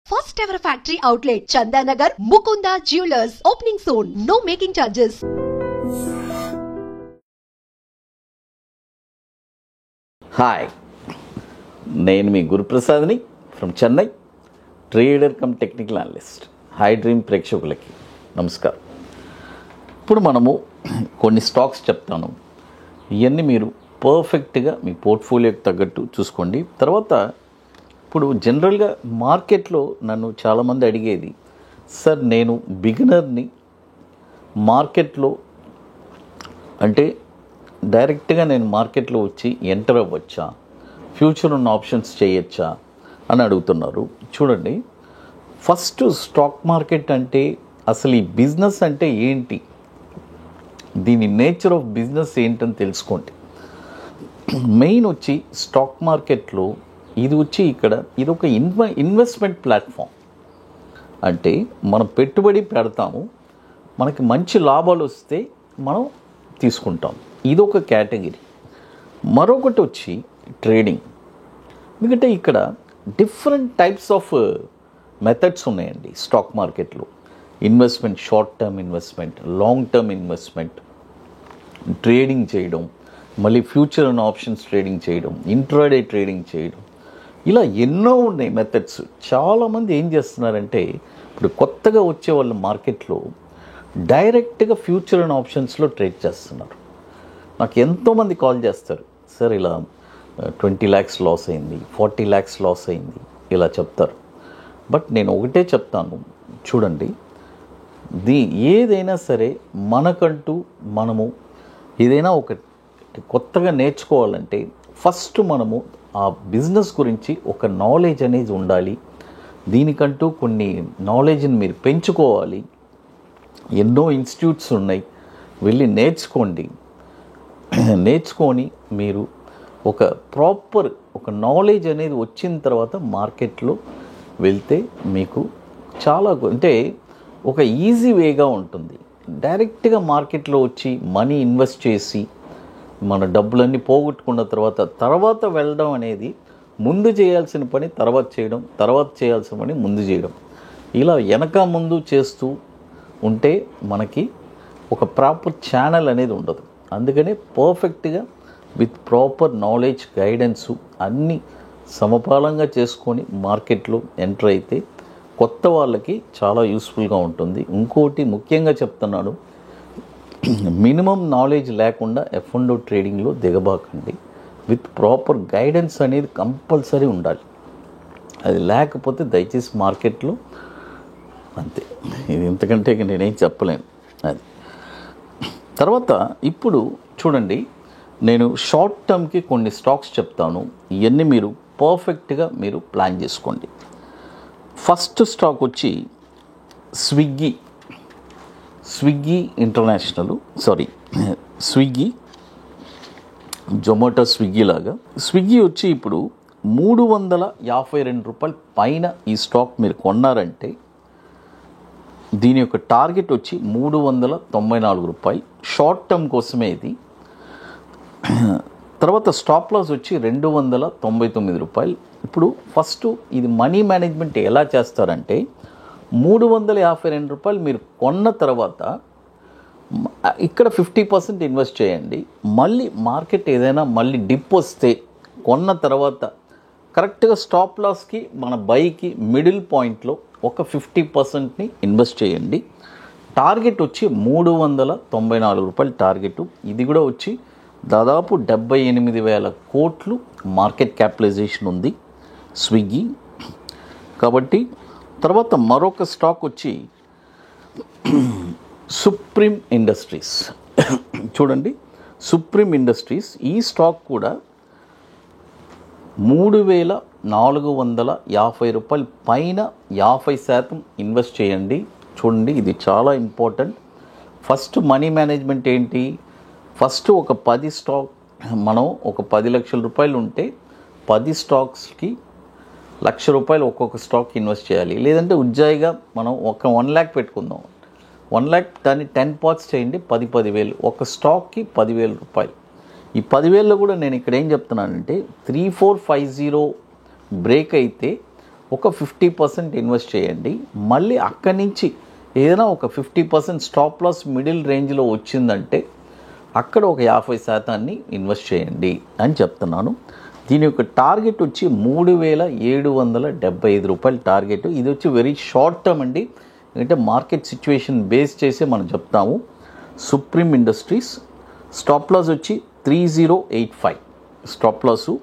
First ever factory outlet, Chandanagar, Mukunda Jewelers, opening soon. No making charges. Hi, నేను మీ గురుప్రసాద్ని from Chennai, trader cum technical analyst. Hi dream ప్రేక్షకులకి నమస్కారం. ఇప్పుడు మనము కొన్ని స్టాక్స్ చెప్తాను. ఇవన్నీ మీరు పర్ఫెక్ట్గా మీ పోర్ట్ఫోలియోకి తగ్గట్టు చూసుకోండి. తర్వాత ఇప్పుడు జనరల్గా మార్కెట్లో నన్ను చాలామంది అడిగేది, సార్ నేను బిగినర్ని, మార్కెట్లో అంటే డైరెక్ట్గా నేను మార్కెట్లో వచ్చి ఎంటర్ అవ్వచ్చా, ఫ్యూచర్ ఉన్న ఆప్షన్స్ చేయొచ్చా అని అడుగుతున్నారు. చూడండి, ఫస్ట్ స్టాక్ మార్కెట్ అంటే అసలు ఈ బిజినెస్ అంటే ఏంటి, దీని నేచర్ ఆఫ్ బిజినెస్ ఏంటని తెలుసుకోండి. మెయిన్ వచ్చి స్టాక్ మార్కెట్లో ఇది వచ్చి ఇది ఒక ఇన్వెస్ట్మెంట్ ప్లాట్ఫామ్. అంటే మనం పెట్టుబడి పెడతాము, మనకి మంచి లాభాలు వస్తే మనం తీసుకుంటాం, ఇది ఒక కేటగిరీ. మరొకటి వచ్చి ట్రేడింగ్. ఎందుకంటే ఇక్కడ డిఫరెంట్ టైప్స్ ఆఫ్ మెథడ్స్ ఉన్నాయండి స్టాక్ మార్కెట్లో. Investment, short term investment, long term investment, trading చేయడం, మళ్ళీ ఫ్యూచర్ అండ్ ఆప్షన్స్ ట్రేడింగ్ చేయడం, ఇంట్రాడే ట్రేడింగ్ చేయడం, ఇలా ఎన్నో ఉన్నాయి మెథడ్స్. చాలామంది ఏం చేస్తున్నారంటే ఇప్పుడు కొత్తగా వచ్చే వాళ్ళ మార్కెట్లో డైరెక్ట్గా ఫ్యూచర్ అండ్ ఆప్షన్స్లో ట్రేడ్ చేస్తున్నారు. నాకు ఎంతోమంది కాల్ చేస్తారు, సార్ ఇలా 20 lakhs లాస్ అయింది, 40 lakhs లాస్ అయింది, ఇలా చెప్తారు. బట్ నేను ఒకటే చెప్తాను, చూడండి, ఏదైనా సరే మనకంటూ మనము ఏదైనా ఒక కొత్తగా నేర్చుకోవాలంటే ఫస్ట్ మనము ఆ బిజినెస్ గురించి ఒక నాలెడ్జ్ అనేది ఉండాలి. దీనికంటూ కొన్ని నాలెడ్జ్ని మీరు పెంచుకోవాలి. ఎన్నో ఇన్స్టిట్యూట్స్ ఉన్నాయి, వెళ్ళి నేర్చుకొని మీరు ఒక ప్రాపర్ ఒక నాలెడ్జ్ అనేది వచ్చిన తర్వాత మార్కెట్లో వెళ్తే మీకు చాలా అంటే ఒక ఈజీ వేగా ఉంటుంది. డైరెక్ట్గా మార్కెట్లో వచ్చి మనీ ఇన్వెస్ట్ చేసి మన డబ్బులన్నీ పోగొట్టుకున్న తర్వాత వెళ్ళడం అనేది, ముందు చేయాల్సిన పని తర్వాత చేయడం, తర్వాత చేయాల్సిన పని ముందు చేయడం, ఇలా వెనక ముందు చేస్తూ ఉంటే మనకి ఒక ప్రాపర్ ఛానల్ అనేది ఉండదు. అందుకనే పర్ఫెక్ట్గా విత్ ప్రాపర్ నాలెడ్జ్, గైడెన్సు అన్నీ సమపాలంగా చేసుకొని మార్కెట్లో ఎంటర్ అయితే కొత్త వాళ్ళకి చాలా యూస్ఫుల్గా ఉంటుంది. ఇంకోటి ముఖ్యంగా చెప్తున్నాను, మినిమం నాలెడ్జ్ లేకుండా F&O ట్రేడింగ్లో దిగబాకండి. విత్ ప్రాపర్ గైడెన్స్ అనేది కంపల్సరీ ఉండాలి. అది లేకపోతే దయచేసి మార్కెట్లో అంతే, ఇది ఇంతకంటే నేనేం చెప్పలేను. అది తర్వాత ఇప్పుడు చూడండి, నేను షార్ట్ టర్మ్కి కొన్ని స్టాక్స్ చెప్తాను. ఇవన్నీ మీరు పర్ఫెక్ట్గా మీరు ప్లాన్ చేసుకోండి. ఫస్ట్ స్టాక్ వచ్చి Swiggy international, Swiggy, Zomato, Swiggy లాగా. స్విగ్గీ వచ్చి ఇప్పుడు 352 రూపాయల పైన ఈ స్టాక్ మీరు కొన్నారంటే దీని యొక్క టార్గెట్ వచ్చి 394 రూపాయలు. షార్ట్ టర్మ్ కోసమే ఇది. తర్వాత స్టాప్ లాస్ వచ్చి 299 రూపాయలు. ఇప్పుడు ఫస్ట్ ఇది మనీ మేనేజ్మెంట్ ఎలా చేస్తారంటే 352 రూపాయలు మీరు కొన్న తర్వాత ఇక్కడ 50% ఇన్వెస్ట్ చేయండి. మళ్ళీ మార్కెట్ ఏదైనా మళ్ళీ డిప్ వస్తే కొన్న తర్వాత కరెక్ట్గా స్టాప్ లాస్కి మన బైకి మిడిల్ పాయింట్లో ఒక 50%ని ఇన్వెస్ట్ చేయండి. టార్గెట్ వచ్చి 394 రూపాయలు టార్గెట్. ఇది కూడా వచ్చి దాదాపు 78,000 కోట్లు మార్కెట్ క్యాపిటలైజేషన్ ఉంది స్విగ్గీ. కాబట్టి తర్వాత మరొక స్టాక్ వచ్చి సుప్రీం ఇండస్ట్రీస్. చూడండి, సుప్రీం ఇండస్ట్రీస్ ఈ స్టాక్ కూడా 3,450 రూపాయల పైన 50% ఇన్వెస్ట్ చేయండి. చూడండి, ఇది చాలా ఇంపార్టెంట్. ఫస్ట్ మనీ మేనేజ్మెంట్ ఏంటి, ఫస్ట్ ఒక 10 స్టాక్, మనం ఒక 10 లక్షల రూపాయలు ఉంటే 10 స్టాక్స్కి 1,00,000 రూపాయలు ఒక్కొక్క స్టాక్ ఇన్వెస్ట్ చేయాలి. లేదంటే ఉజ్జాయిగా మనం ఒక 1 lakh పెట్టుకుందాం, 1 lakh దాన్ని 10 parts చేయండి, 10,000 ఒక స్టాక్కి 10,000 రూపాయలు. ఈ 10,000లో కూడా నేను ఇక్కడ ఏం చెప్తున్నానంటే 3450 బ్రేక్ అయితే ఒక 50% ఇన్వెస్ట్ చేయండి. మళ్ళీ అక్కడి నుంచి ఏదైనా ఒక 50% స్టాప్ లాస్ మిడిల్ రేంజ్లో వచ్చిందంటే అక్కడ ఒక 50% ఇన్వెస్ట్ చేయండి అని చెప్తున్నాను. దీని యొక్క టార్గెట్ వచ్చి 3775 రూపాయలు టార్గెట్. ఇది వచ్చి వెరీ షార్ట్ టర్మ్ అండి, ఎందుకంటే మార్కెట్ సిచ్యువేషన్ బేస్ చేసి మనం చెప్తాము. సుప్రీం ఇండస్ట్రీస్ స్టాప్ లాస్ వచ్చి 3085 స్టాప్ లాసు,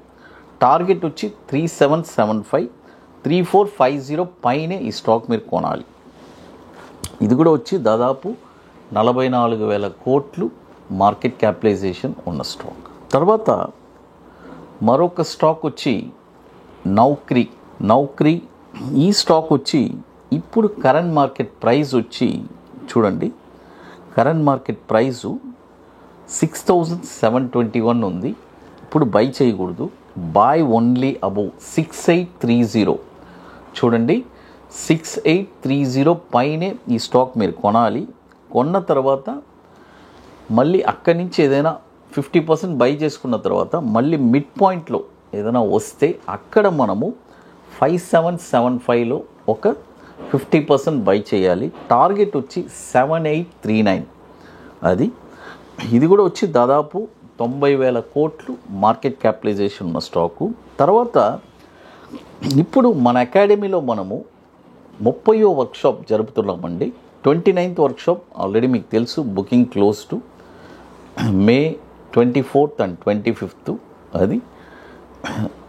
టార్గెట్ వచ్చి 3775, 3450 పైనే ఈ స్టాక్ మీరు కొనాలి. ఇది కూడా వచ్చి దాదాపు 44,000 కోట్లు మార్కెట్ క్యాపిటలైజేషన్ ఉన్న స్టాక్. తర్వాత మరొక స్టాక్ వచ్చి నౌక్రీ. ఈ స్టాక్ వచ్చి ఇప్పుడు కరెంట్ మార్కెట్ ప్రైస్ వచ్చి చూడండి, కరెంట్ మార్కెట్ ప్రైసు 6721 ఉంది. ఇప్పుడు బై చేయకూడదు, బై ఓన్లీ అబౌవ్ 6830. చూడండి 6830 పైనే ఈ స్టాక్ మీరు కొనాలి. కొన్న తర్వాత మళ్ళీ అక్కడి నుంచి ఏదైనా 50% బై చేసుకున్న తర్వాత మళ్ళీ మిడ్ పాయింట్లో ఏదైనా వస్తే అక్కడ మనము 5775లో ఒక 50% బై చేయాలి. టార్గెట్ వచ్చి 7839. ఇది కూడా వచ్చి దాదాపు 90,000 కోట్లు మార్కెట్ క్యాపిటలైజేషన్ ఉన్న స్టాకు. తర్వాత ఇప్పుడు మన అకాడమీలో మనము 30వ వర్క్షాప్ జరుపుతున్నామండి. 29th వర్క్షాప్ ఆల్రెడీ మీకు తెలుసు, booking close to May 24th and 25th.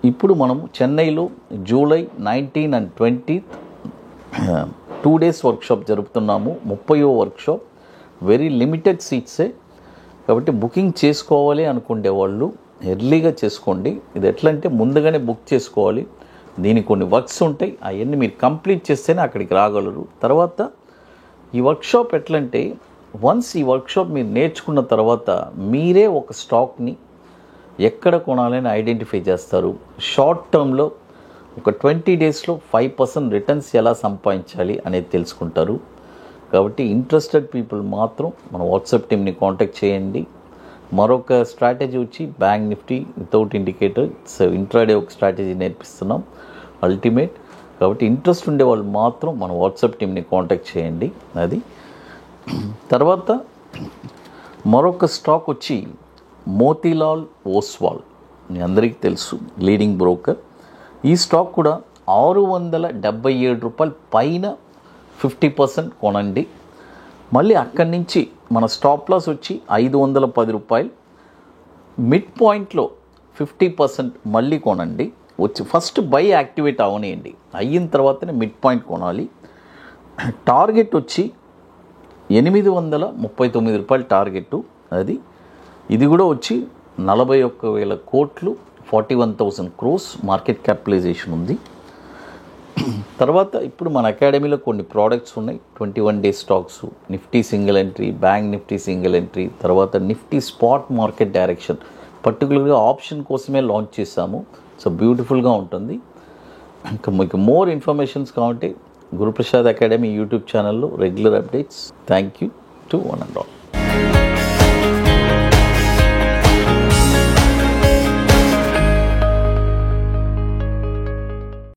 ఇప్పుడు మనము చెన్నైలో July 19 and 20th 2 days workshop జరుపుతున్నాము. 30వ వర్క్షాప్ వెరీ లిమిటెడ్ సీట్సే, కాబట్టి బుకింగ్ చేసుకోవాలి అనుకునే వాళ్ళు ఎర్లీగా చేసుకోండి. ఇది ఎట్లా అంటే ముందుగానే బుక్ చేసుకోవాలి. దీనికి కొన్ని వర్క్స్ ఉంటాయి, అవన్నీ మీరు కంప్లీట్ చేస్తేనే అక్కడికి రాగలరు. తర్వాత ఈ వర్క్షాప్ ఎట్లంటే వన్స్ ఈ వర్క్షాప్ మీరు నేర్చుకున్న తర్వాత మీరే ఒక స్టాక్ని ఎక్కడ కొనాలని ఐడెంటిఫై చేస్తారు. షార్ట్ టర్మ్లో ఒక 20 daysలో 5% రిటర్న్స్ ఎలా సంపాదించాలి అనేది తెలుసుకుంటారు. కాబట్టి ఇంట్రెస్టెడ్ పీపుల్ మాత్రం మన వాట్సాప్ టీమ్ని కాంటాక్ట్ చేయండి. మరొక స్ట్రాటజీ వచ్చి bank Nifty without indicator, intraday ఒక స్ట్రాటజీ నేర్పిస్తున్నాం అల్టిమేట్. కాబట్టి ఇంట్రెస్ట్ ఉండే వాళ్ళు మాత్రం మన వాట్సాప్ టీమ్ని కాంటాక్ట్ చేయండి. తర్వాత మరొక స్టాక్ వచ్చి మోతీలాల్ ఓస్వాల్, మీ అందరికీ తెలుసు, లీడింగ్ బ్రోకర్. ఈ స్టాక్ కూడా 677 రూపాయల పైన 50% కొనండి. మళ్ళీ అక్కడి నుంచి మన స్టాప్ లాస్ వచ్చి 510 రూపాయలు. మిడ్ పాయింట్లో 50% మళ్ళీ కొనండి. వచ్చి ఫస్ట్ బై యాక్టివేట్ అవనియండి, అయిన తర్వాతనే మిడ్ పాయింట్ కొనాలి. టార్గెట్ వచ్చి 839 రూపాయలు టార్గెట్. ఇది కూడా వచ్చి 41,000 కోట్లు, 41,000 crores మార్కెట్ క్యాపిటలైజేషన్ ఉంది. తర్వాత ఇప్పుడు మన అకాడమీలో కొన్ని ప్రోడక్ట్స్ ఉన్నాయి. 21 days stocks, Nifty single entry, bank Nifty single entry, తర్వాత నిఫ్టీ స్పాట్ మార్కెట్ డైరెక్షన్, పర్టికులర్గా ఆప్షన్ కోసమే లాంచ్ చేశాము. సో బ్యూటిఫుల్గా ఉంటుంది. ఇంకా మీకు మోర్ ఇన్ఫర్మేషన్స్ కావాలంటే గురుప్రసాద్ అకాడమీ యూట్యూబ్ ఛానల్లో regular updates. Thank you to one and all.